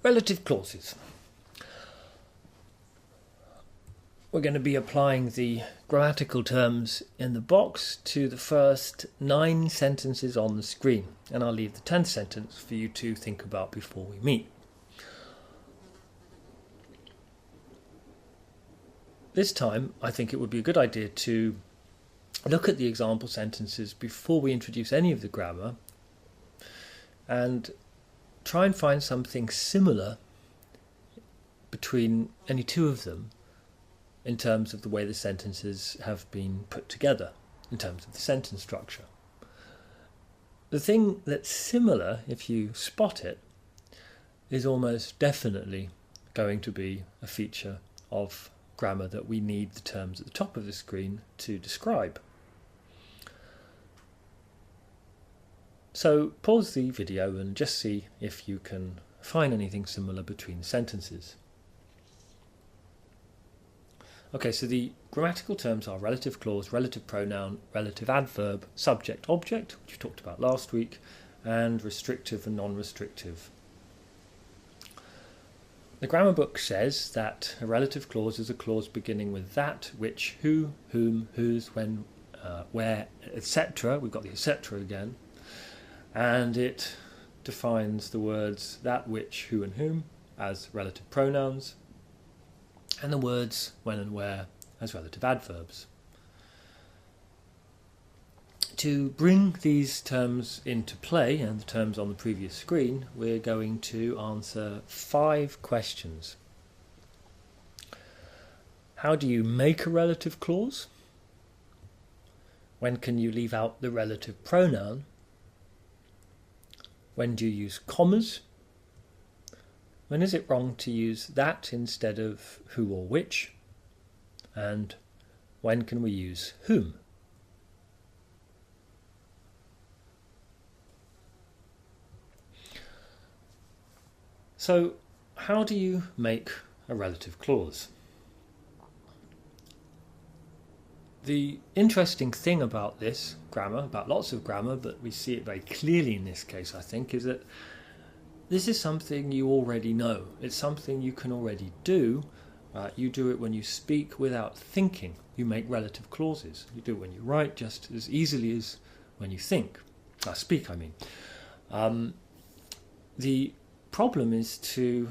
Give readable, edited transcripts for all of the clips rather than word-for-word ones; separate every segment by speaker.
Speaker 1: Relative clauses. We're going to be applying the grammatical terms in the box to the first 9 sentences on the screen, and I'll leave the 10th sentence for you to think about before we meet. This time, I think it would be a good idea to look at the example sentences before we introduce any of the grammar and try and find something similar between any two of them in terms of the way the sentences have been put together, in terms of the sentence structure. The thing that's similar, if you spot it, is almost definitely going to be a feature of grammar that we need the terms at the top of the screen to describe. So pause the video and just see if you can find anything similar between the sentences. Okay, so the grammatical terms are relative clause, relative pronoun, relative adverb, subject, object, which we talked about last week, and restrictive and non-restrictive. The grammar book says that a relative clause is a clause beginning with that, which, who, whom, whose, when, where, etc. We've got the etc. again. And it defines the words that, which, who and whom as relative pronouns, and the words when and where as relative adverbs. To bring these terms into play, and the terms on the previous screen, we're going to answer 5 questions. How do you make a relative clause? When can you leave out the relative pronoun? When do you use commas? When is it wrong to use that instead of who or which? And when can we use whom? So, how do you make a relative clause? The interesting thing about this grammar, about lots of grammar, but we see it very clearly in this case, I think, is that this is something you already know. It's something you can already do. You do it when you speak without thinking. You make relative clauses. You do it when you write just as easily as when you think. Speak, I mean. The problem is to,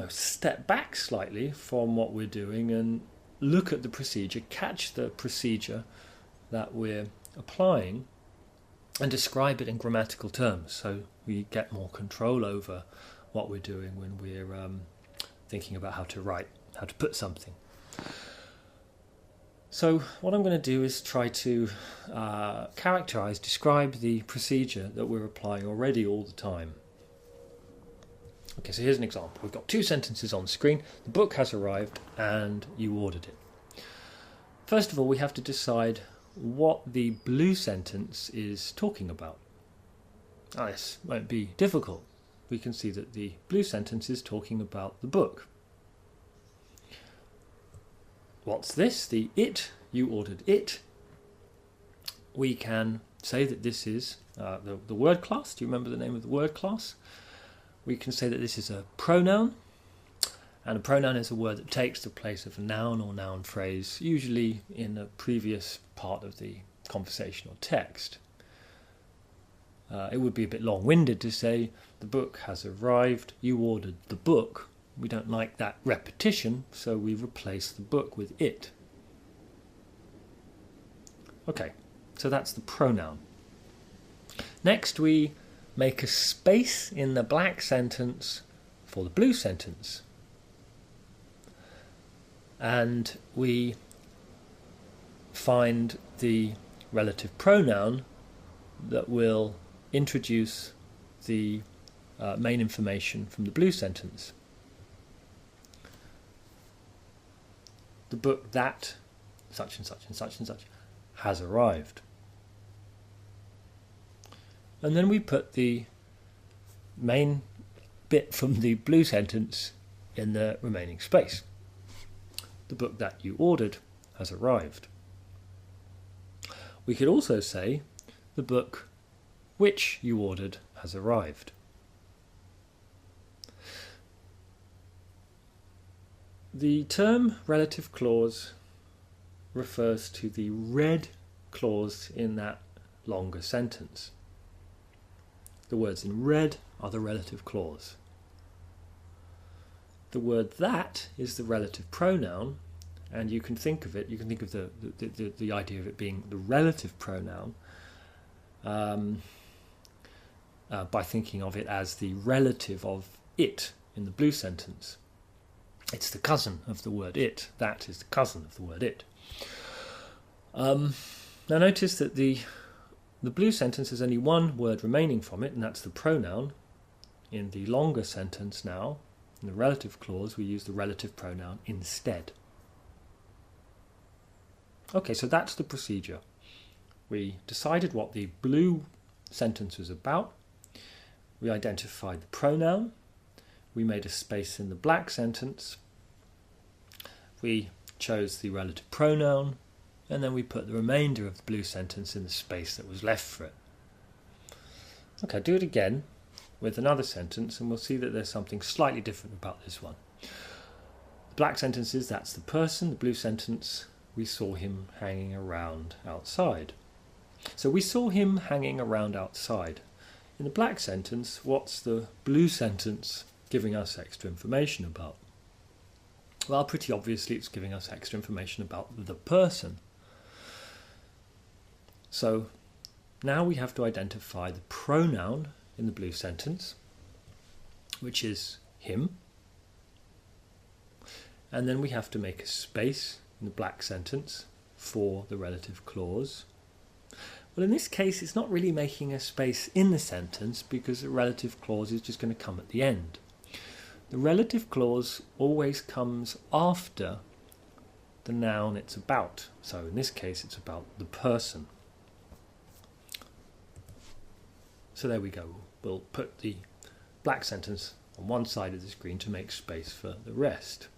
Speaker 1: step back slightly from what we're doing and look at the procedure, catch the procedure that we're applying, and describe it in grammatical terms, so we get more control over what we're doing when we're thinking about how to write, how to put something. So what I'm going to do is try to describe the procedure that we're applying already all the time. Okay, so here's an example. We've got 2 sentences on the screen. The book has arrived and you ordered it. First of all, we have to decide what the blue sentence is talking about. This won't be difficult. We can see that the blue sentence is talking about the book. What's this? The it, you ordered it. We can say that this is the word class. Do you remember the name of the word class? We can say that this is a pronoun. And a pronoun is a word that takes the place of a noun or noun phrase, usually in a previous part of the conversation or text. It would be a bit long-winded to say, the book has arrived, you ordered the book. We don't like that repetition, so we replace the book with it. Okay, so that's the pronoun. Next, we make a space in the black sentence for the blue sentence. And we find the relative pronoun that will introduce the main information from the blue sentence. The book that such and such and such and such has arrived. And then we put the main bit from the blue sentence in the remaining space. The book that you ordered has arrived. We could also say the book which you ordered has arrived. The term relative clause refers to the red clause in that longer sentence. The words in red are the relative clause. The word that is the relative pronoun, and you can think of the idea of it being the relative pronoun by thinking of it as the relative of it in the blue sentence. It's the cousin of the word it. That is the cousin of the word it. Now notice that the blue sentence has only one word remaining from it, and that's the pronoun. In the longer sentence now, in the relative clause, we use the relative pronoun instead. Okay, so that's the procedure. We decided what the blue sentence was about. We identified the pronoun. We made a space in the black sentence. We chose the relative pronoun, and then we put the remainder of the blue sentence in the space that was left for it. Okay, do it again with another sentence, and we'll see that there's something slightly different about this one. The black sentence is that's the person. The blue sentence, we saw him hanging around outside. So we saw him hanging around outside. In the black sentence, what's the blue sentence giving us extra information about? Well, pretty obviously it's giving us extra information about the person. So now we have to identify the pronoun in the blue sentence, which is him. And then we have to make a space in the black sentence for the relative clause. Well, in this case, it's not really making a space in the sentence because the relative clause is just going to come at the end. The relative clause always comes after the noun it's about. So in this case, it's about the person. So there we go. We'll put the black sentence on one side of the screen to make space for the rest.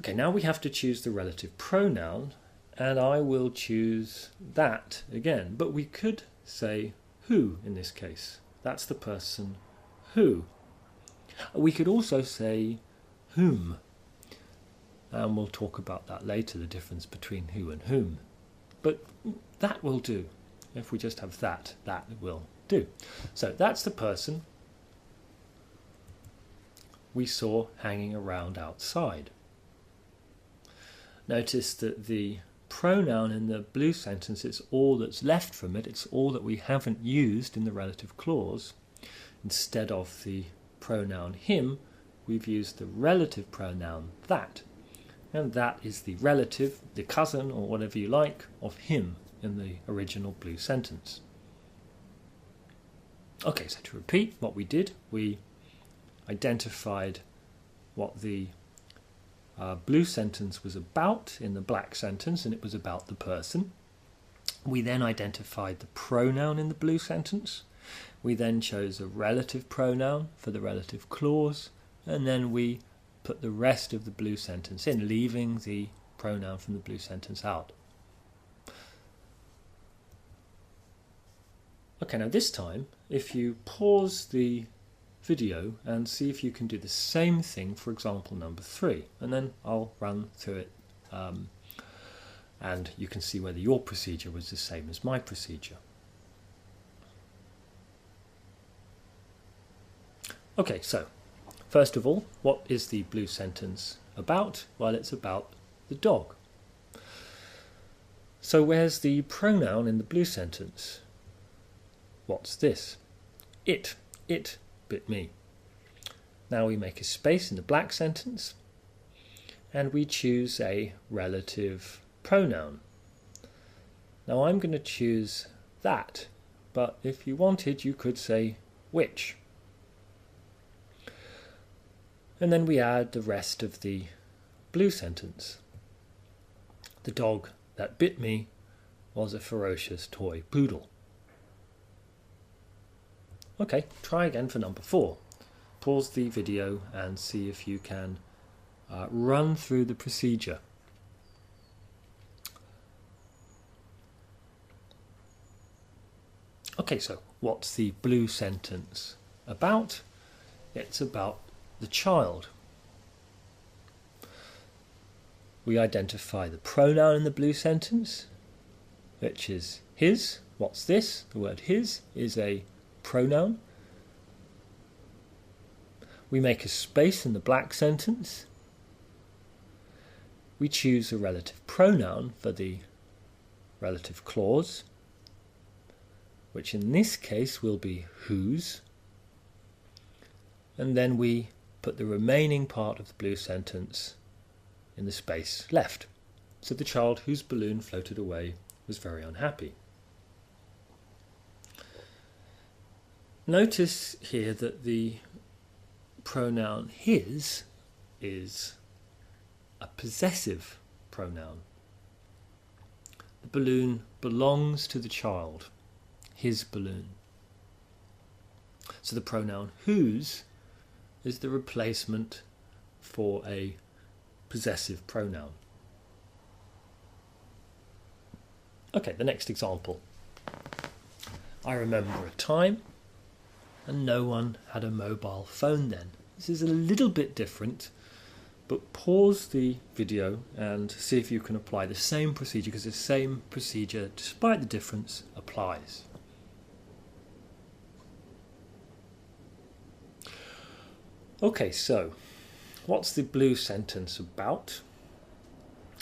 Speaker 1: Okay, now we have to choose the relative pronoun, and I will choose that again. But we could say who in this case. That's the person who. We could also say whom, and we'll talk about that later, the difference between who and whom. But that will do. If we just have that, that will do. So that's the person we saw hanging around outside. Notice that the pronoun in the blue sentence is all that's left from it. It's all that we haven't used in the relative clause. Instead of the pronoun him, we've used the relative pronoun that. And that is the relative, the cousin, or whatever you like, of him in the original blue sentence. Okay, so to repeat what we did, we identified what the blue sentence was about in the black sentence, and it was about the person. We then identified the pronoun in the blue sentence. We then chose a relative pronoun for the relative clause, and then we put the rest of the blue sentence in, leaving the pronoun from the blue sentence out. Okay, now this time, if you pause the video and see if you can do the same thing for example number 3, and then I'll run through it and you can see whether your procedure was the same as my procedure. Okay, so first of all, what is the blue sentence about? Well, it's about the dog. So where's the pronoun in the blue sentence? What's this? It. It bit me. Now we make a space in the black sentence and we choose a relative pronoun. Now I'm going to choose that, but if you wanted you could say which. And then we add the rest of the blue sentence. The dog that bit me was a ferocious toy poodle. Okay, try again for number 4. Pause the video and see if you can run through the procedure. Okay, so what's the blue sentence about? It's about the child. we identify the pronoun in the blue sentence, which is his. What's this? The word his is a pronoun. We make a space in the black sentence. We choose a relative pronoun for the relative clause, which in this case will be whose. And then we put the remaining part of the blue sentence in the space left. So the child whose balloon floated away was very unhappy. Notice here that the pronoun his is a possessive pronoun. The balloon belongs to the child, his balloon. So the pronoun whose is the replacement for a possessive pronoun. Okay, the next example. I remember a time and no one had a mobile phone then. This is a little bit different, but pause the video and see if you can apply the same procedure, because the same procedure, despite the difference, applies. Okay, so what's the blue sentence about?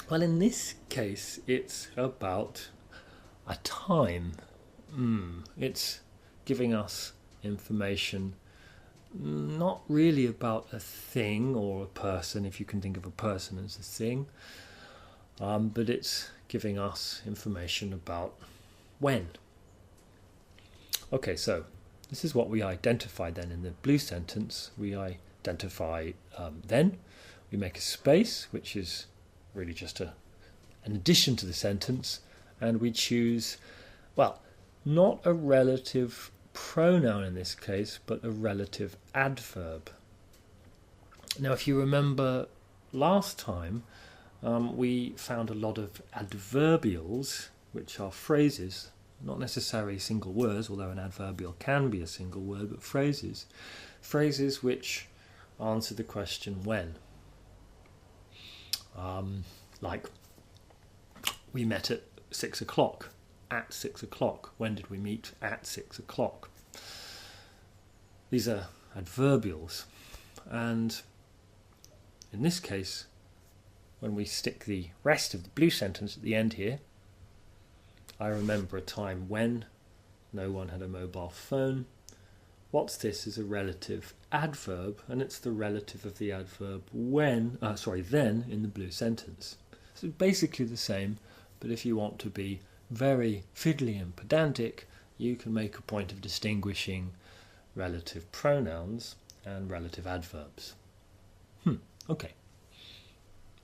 Speaker 1: Well, in this case, it's about a time. It's giving us information not really about a thing or a person, if you can think of a person as a thing, but it's giving us information about when. Okay, so this is what we identify then in the blue sentence. We identify then, we make a space, which is really just an addition to the sentence, and we choose, well, not a relative pronoun in this case, but a relative adverb. Now, if you remember last time, we found a lot of adverbials, which are phrases, not necessarily single words, although an adverbial can be a single word, but phrases which answer the question when. Like, we met at 6 o'clock. At 6 o'clock. When did we meet? At 6 o'clock. These are adverbials, and in this case, when we stick the rest of the blue sentence at the end here, I remember a time when no one had a mobile phone. What's this is a relative adverb, and it's the relative of the adverb then in the blue sentence. So it's basically the same, but if you want to be very fiddly and pedantic, you can make a point of distinguishing relative pronouns and relative adverbs. Okay.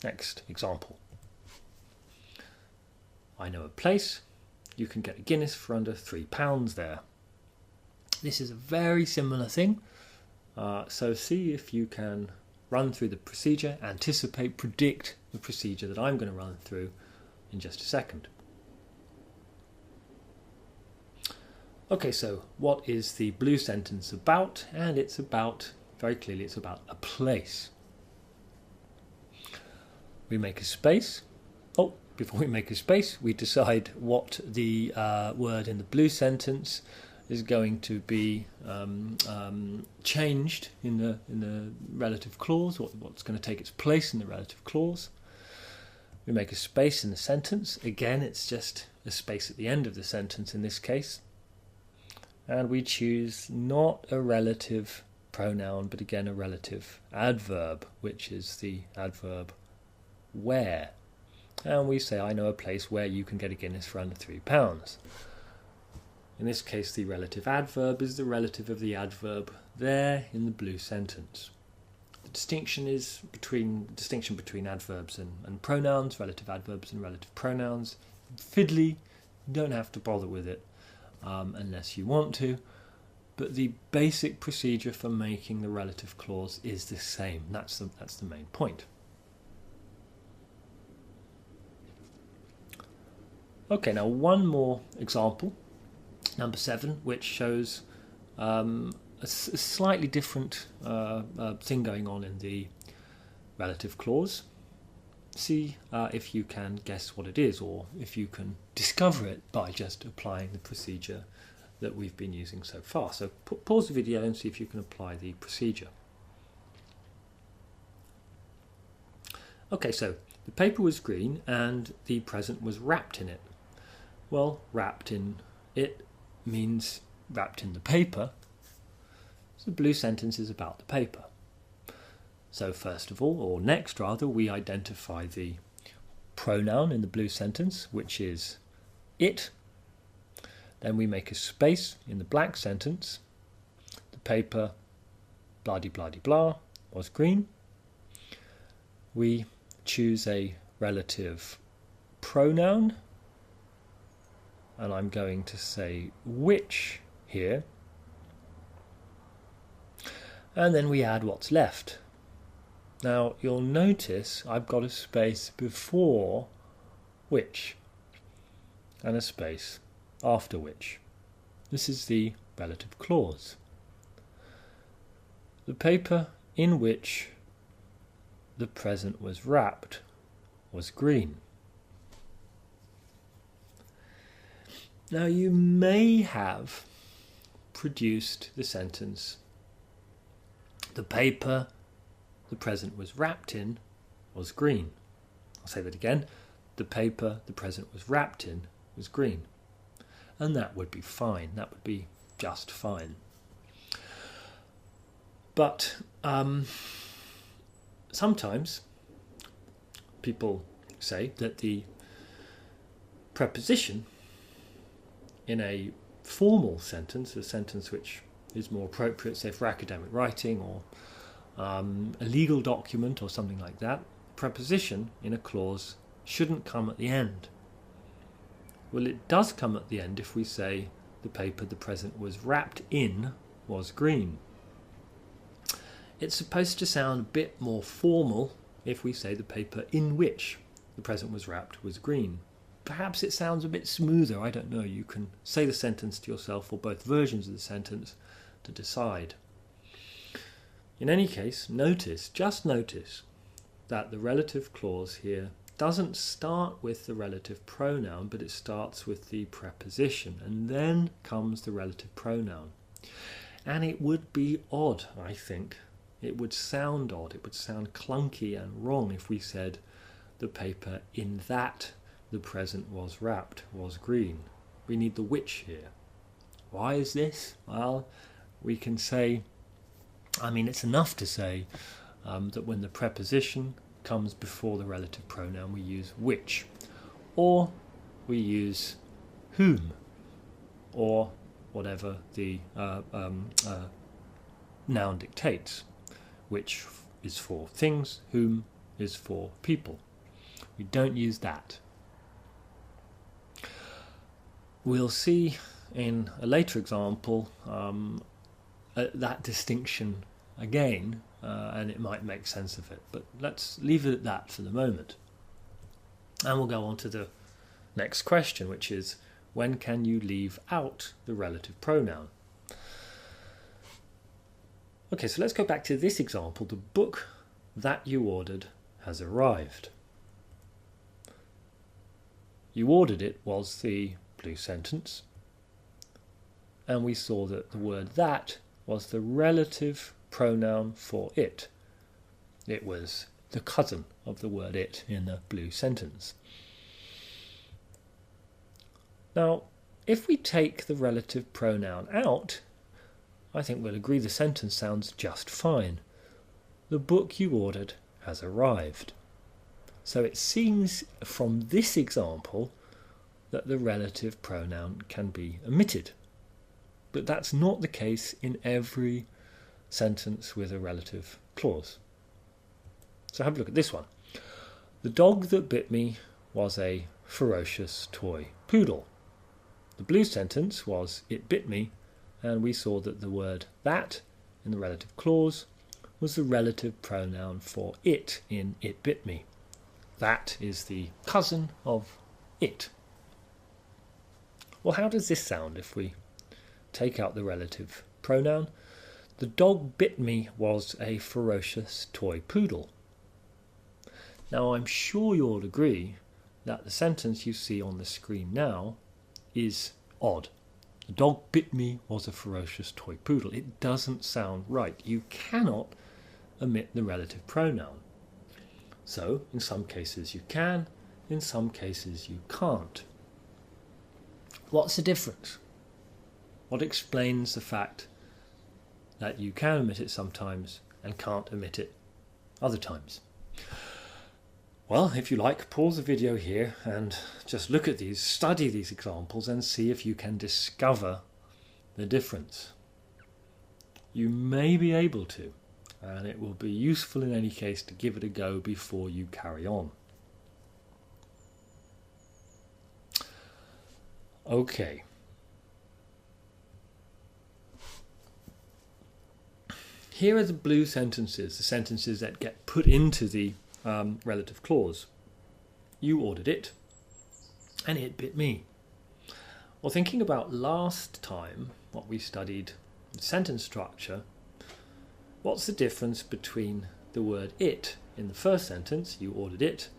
Speaker 1: Next example. I know a place. You can get a Guinness for under £3 there. This is a very similar thing. So see if you can run through the procedure, anticipate, predict the procedure that I'm going to run through in just a second. Okay, so what is the blue sentence about? And it's about, very clearly, it's about a place. We make a space. Before we make a space, we decide what the word in the blue sentence is going to be changed in the relative clause, what's going to take its place in the relative clause. We make a space in the sentence. Again, it's just a space at the end of the sentence in this case. And we choose not a relative pronoun, but again a relative adverb, which is the adverb where. And we say, I know a place where you can get a Guinness for under £3. In this case, the relative adverb is the relative of the adverb there in the blue sentence. The distinction between adverbs and pronouns, relative adverbs and relative pronouns. Fiddly, you don't have to bother with it unless you want to, but the basic procedure for making the relative clause is the same. That's the main point. Okay, now one more example, number 7, which shows a slightly different thing going on in the relative clause. see if you can guess what it is, or if you can discover it by just applying the procedure that we've been using so far. So pause the video and see if you can apply the procedure. Okay, so the paper was green and the present was wrapped in it. Well, wrapped in it means wrapped in the paper. So the blue sentence is about the paper. So first of all, or next rather, we identify the pronoun in the blue sentence, which is it. Then we make a space in the black sentence. The paper, blah-de-blah-de-blah, was green. We choose a relative pronoun, and I'm going to say which here. And then we add what's left. Now you'll notice I've got a space before which and a space after which. This is the relative clause. The paper in which the present was wrapped was green. Now you may have produced the sentence, the paper the present was wrapped in was green. I'll say that again. The paper the present was wrapped in was green. And that would be fine. That would be just fine. But sometimes people say that the preposition in a formal sentence, a sentence which is more appropriate, say, for academic writing or a legal document or something like that, preposition in a clause shouldn't come at the end. Well, it does come at the end if we say the paper the present was wrapped in was green. It's supposed to sound a bit more formal if we say the paper in which the present was wrapped was green. Perhaps it sounds a bit smoother, I don't know. You can say the sentence to yourself or both versions of the sentence to decide. In any case, just notice that the relative clause here doesn't start with the relative pronoun, but it starts with the preposition, and then comes the relative pronoun. And it would be odd, I think. It would sound odd, it would sound clunky and wrong if we said the paper in that the present was wrapped was green. We need the which here. Why is this? Well, we can say, it's enough to say that when the preposition comes before the relative pronoun, we use which, or we use whom, or whatever the noun dictates. Which is for things, whom is for people. We don't use that. We'll see in a later example that distinction again, and it might make sense of it. But let's leave it at that for the moment. And we'll go on to the next question, which is, when can you leave out the relative pronoun? Okay, so let's go back to this example. The book that you ordered has arrived. You ordered it was the blue sentence, and we saw that the word that was the relative pronoun for it. It was the cousin of the word it in the blue sentence. Now, if we take the relative pronoun out, I think we'll agree the sentence sounds just fine. The book you ordered has arrived. So it seems from this example that the relative pronoun can be omitted. But that's not the case in every sentence with a relative clause. So have a look at this one. The dog that bit me was a ferocious toy poodle. The blue sentence was it bit me, and we saw that the word that in the relative clause was the relative pronoun for it in it bit me. That is the cousin of it. Well, how does this sound if we take out the relative pronoun? The dog bit me was a ferocious toy poodle. Now I'm sure you'll agree that the sentence you see on the screen now is odd. The dog bit me was a ferocious toy poodle. It doesn't sound right. You cannot omit the relative pronoun. So in some cases you can, in some cases you can't. What's the difference? What explains the fact that you can omit it sometimes and can't omit it other times? Well, if you like, pause the video here and just look at these, study these examples and see if you can discover the difference. You may be able to, and it will be useful in any case to give it a go before you carry on. Okay. Here are the blue sentences, the sentences that get put into the relative clause. You ordered it, and it bit me. Well, thinking about last time, what we studied, sentence structure, what's the difference between the word it in the first sentence, you ordered it,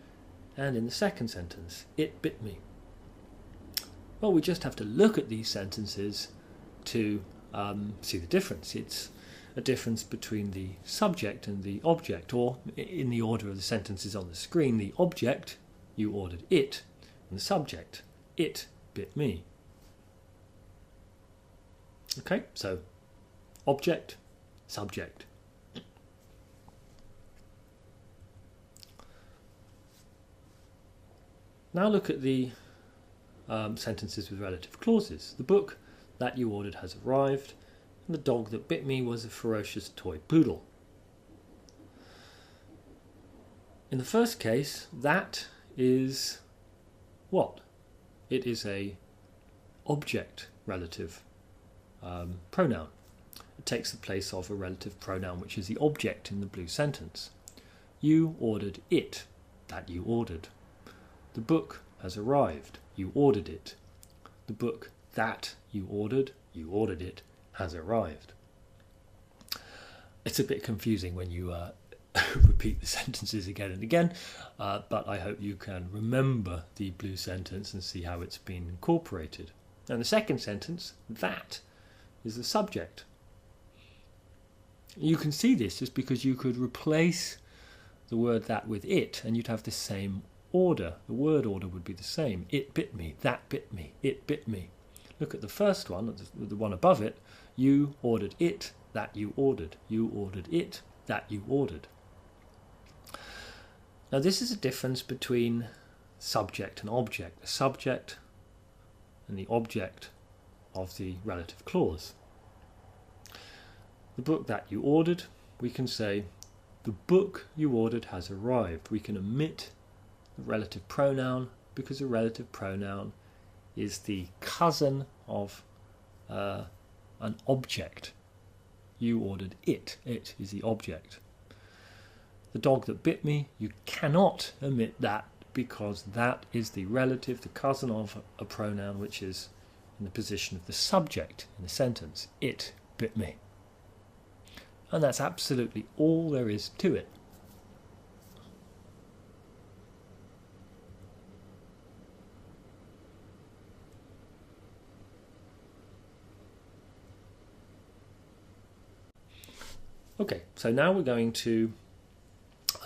Speaker 1: and in the second sentence, it bit me? Well, we just have to look at these sentences to see the difference. It's a difference between the subject and the object, or in the order of the sentences on the screen, the object, you ordered it, and the subject, it bit me. Okay, so object, subject. Now look at the sentences with relative clauses. The book that you ordered has arrived, and the dog that bit me was a ferocious toy poodle. In the first case, that is what? It is a object relative pronoun. It takes the place of a relative pronoun, which is the object in the blue sentence. You ordered it, that you ordered. The book has arrived, you ordered it. The book that you ordered it, has arrived. It's a bit confusing when you repeat the sentences again and again, but I hope you can remember the blue sentence and see how it's been incorporated. And the second sentence, that, is the subject. You can see this just because you could replace the word that with it and you'd have the same order. The word order would be the same. It bit me, that bit me, it bit me. Look at the first one, the one above it. You ordered it, that you ordered. You ordered it, that you ordered. Now this is a difference between subject and object. The subject and the object of the relative clause. The book that you ordered, we can say, the book you ordered has arrived. We can omit the relative pronoun because the relative pronoun is the cousin of an object. You ordered it. It is the object. The dog that bit me, you cannot omit that because that is the relative, the cousin of a pronoun which is in the position of the subject in the sentence. It bit me. And that's absolutely all there is to it. Okay, so now we're going to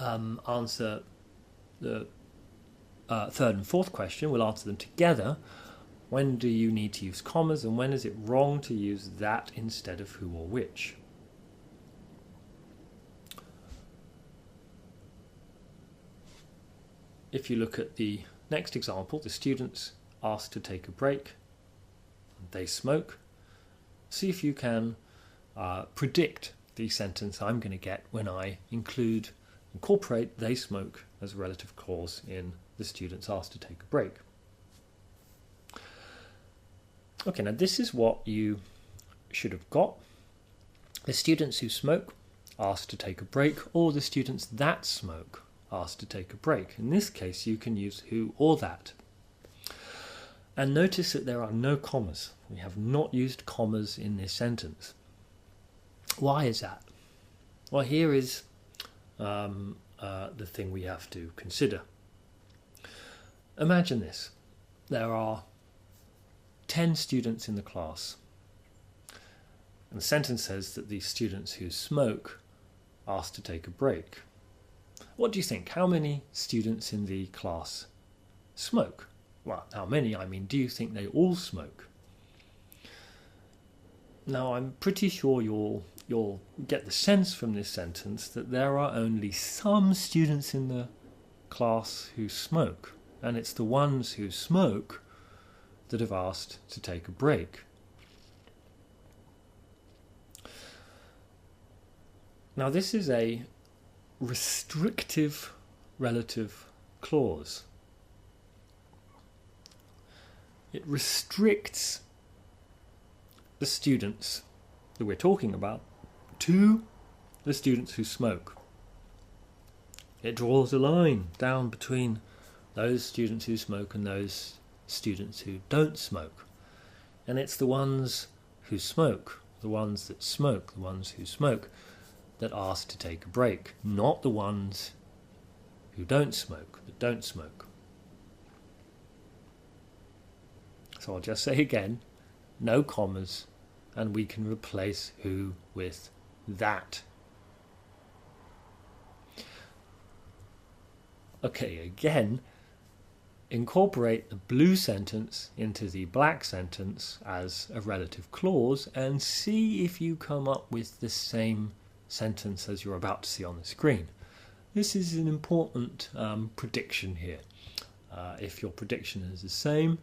Speaker 1: answer the third and fourth question. We'll answer them together. When do you need to use commas, and when is it wrong to use that instead of who or which? If you look at the next example, the students asked to take a break. They smoke. See if you can predict the sentence I'm going to get when I incorporate they smoke as a relative clause in the students asked to take a break. Okay, now this is what you should have got. The students who smoke asked to take a break, or the students that smoke asked to take a break. In this case, you can use who or that. And notice that there are no commas. We have not used commas in this sentence. Why is that? Well, here is a the thing we have to consider. Imagine this. There are 10 students in the class. And the sentence says that the students who smoke asked to take a break. What do you think? How many students in the class smoke? Well, how many? I mean, do you think they all smoke? Now, I'm pretty sure you'll get the sense from this sentence that there are only some students in the class who smoke, and it's the ones who smoke that have asked to take a break. Now, this is a restrictive relative clause. It restricts the students that we're talking about to the students who smoke. It draws a line down between those students who smoke and those students who don't smoke. And it's the ones who smoke, the ones that smoke, the ones who smoke, that ask to take a break, not the ones who don't smoke, that don't smoke. So I'll just say again, no commas, and we can replace who with that. Okay, again, incorporate the blue sentence into the black sentence as a relative clause and see if you come up with the same sentence as you're about to see on the screen. This is an important prediction here. If your prediction is the same,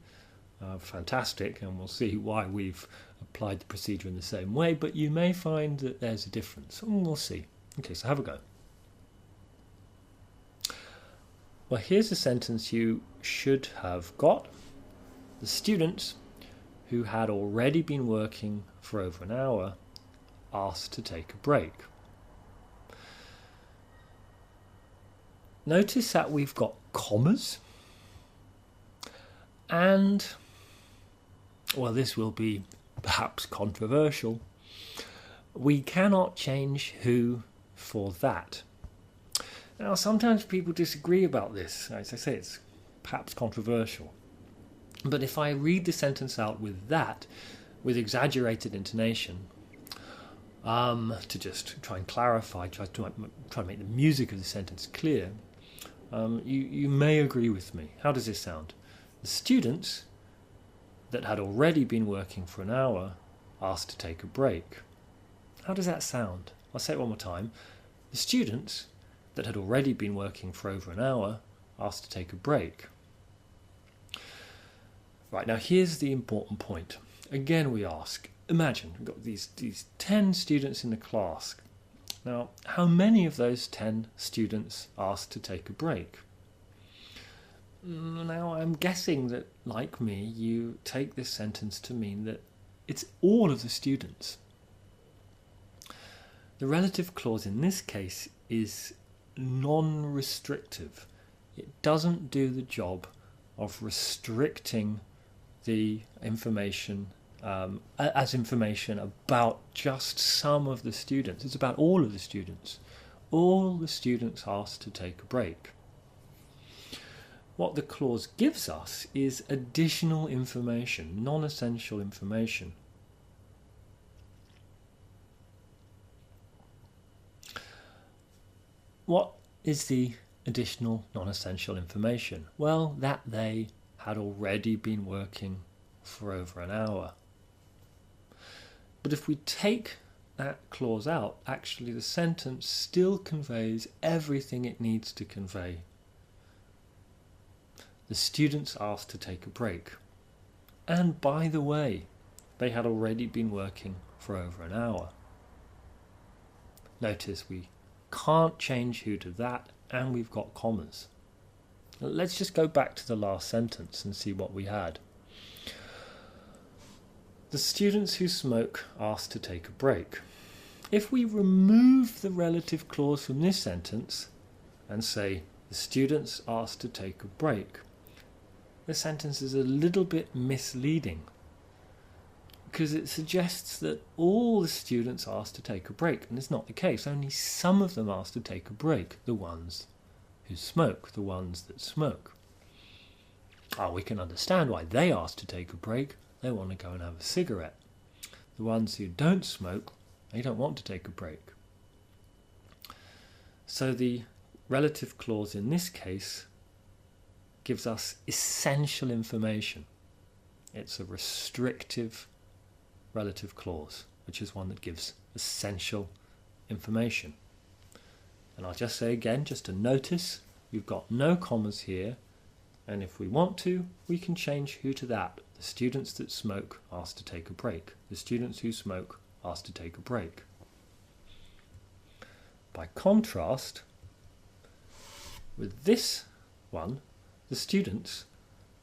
Speaker 1: fantastic, and we'll see why we've applied the procedure in the same way, but you may find that there's a difference, and we'll see. Okay, so have a go. Well, here's a sentence you should have got. The students who had already been working for over an hour asked to take a break. Notice that we've got commas, and, well, this will be perhaps controversial, we cannot change who for that. Now, sometimes people disagree about this. As I say, it's perhaps controversial. But if I read the sentence out with that, with exaggerated intonation, to just try and clarify, try to make the music of the sentence clear, you may agree with me. How does this sound? The students that had already been working for an hour asked to take a break. How does that sound? I'll say it one more time. The students that had already been working for over an hour asked to take a break. Right, now here's the important point. Again, we ask, imagine we've got these 10 students in the class. Now, how many of those 10 students asked to take a break? Now, I'm guessing that, like me, you take this sentence to mean that it's all of the students. The relative clause in this case is non-restrictive. It doesn't do the job of restricting the information as information about just some of the students. It's about all of the students. All the students asked to take a break. What the clause gives us is additional information, non-essential information. What is the additional non-essential information? Well, that they had already been working for over an hour. But if we take that clause out, actually the sentence still conveys everything it needs to convey. The students asked to take a break. And by the way, they had already been working for over an hour. Notice we can't change who to that, and we've got commas. Let's just go back to the last sentence and see what we had. The students who smoke asked to take a break. If we remove the relative clause from this sentence and say the students asked to take a break, the sentence is a little bit misleading. because it suggests that all the students asked to take a break, and it's not the case. Only some of them asked to take a break, the ones who smoke, the ones that smoke. We can understand why they asked to take a break. They want to go and have a cigarette. The ones who don't smoke, they don't want to take a break. So the relative clause in this case gives us essential information. It's a restrictive relative clause, which is one that gives essential information. And I'll just say again, just to notice, we've got no commas here, and if we want to, we can change who to that. The students that smoke asked to take a break. The students who smoke asked to take a break. By contrast, with this one, the students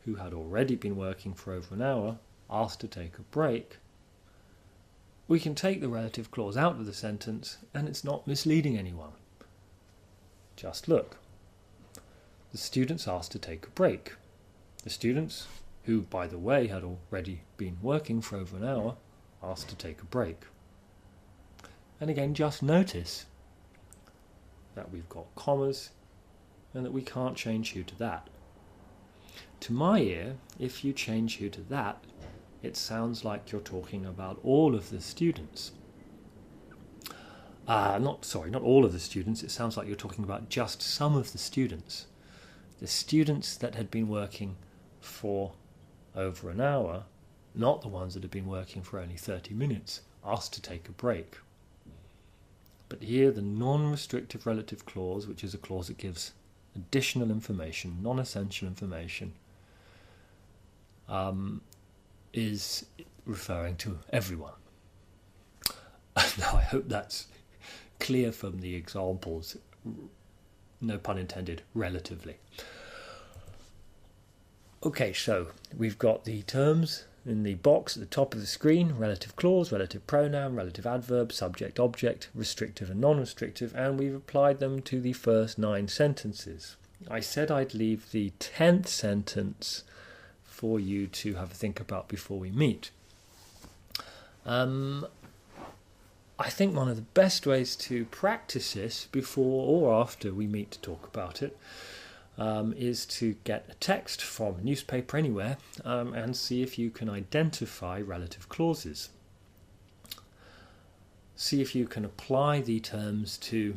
Speaker 1: who had already been working for over an hour asked to take a break. We can take the relative clause out of the sentence and it's not misleading anyone. Just look. The students asked to take a break. The students, who by the way had already been working for over an hour, asked to take a break. And again, just notice that we've got commas and that we can't change who to that. To my ear, if you change who to that, it sounds like you're talking about all of the students. Not all of the students, it sounds like you're talking about just some of the students. The students that had been working for over an hour, not the ones that had been working for only 30 minutes, asked to take a break. But here the non-restrictive relative clause, which is a clause that gives additional information, non-essential information, is referring to everyone. Now I hope that's clear from the examples, no pun intended, relatively. Okay, so we've got the terms in the box at the top of the screen: relative clause, relative pronoun, relative adverb, subject, object, restrictive and non-restrictive, and we've applied them to the first 9 sentences. I said I'd leave the 10th sentence for you to have a think about before we meet. I think one of the best ways to practice this before or after we meet to talk about it is to get a text from a newspaper anywhere and see if you can identify relative clauses. See if you can apply the terms to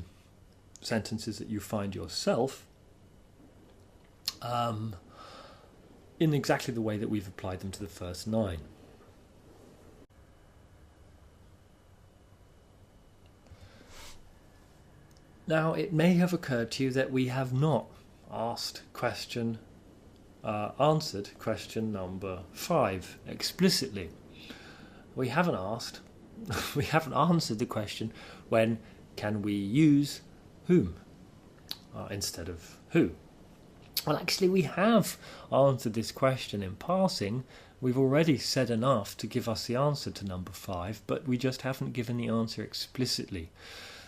Speaker 1: sentences that you find yourself in exactly the way that we've applied them to the first 9. Now, it may have occurred to you that we have not answered question number 5 explicitly. We haven't answered the question, when can we use whom instead of who? Well, actually, we have answered this question in passing. We've already said enough to give us the answer to number 5, but we just haven't given the answer explicitly.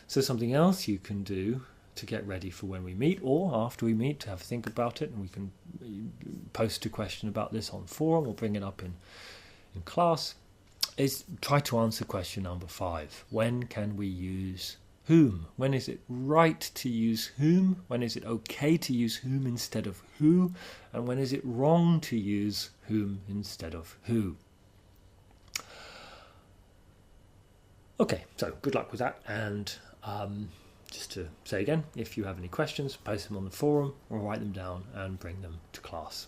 Speaker 1: So something else you can do to get ready for when we meet, or after we meet, to have a think about it, and we can post a question about this on forum or bring it up in class, is try to answer question number 5. When can we use whom? When is it right to use whom? When is it okay to use whom instead of who? And when is it wrong to use whom instead of who? Okay, so good luck with that, and just to say again, if you have any questions, post them on the forum or write them down and bring them to class.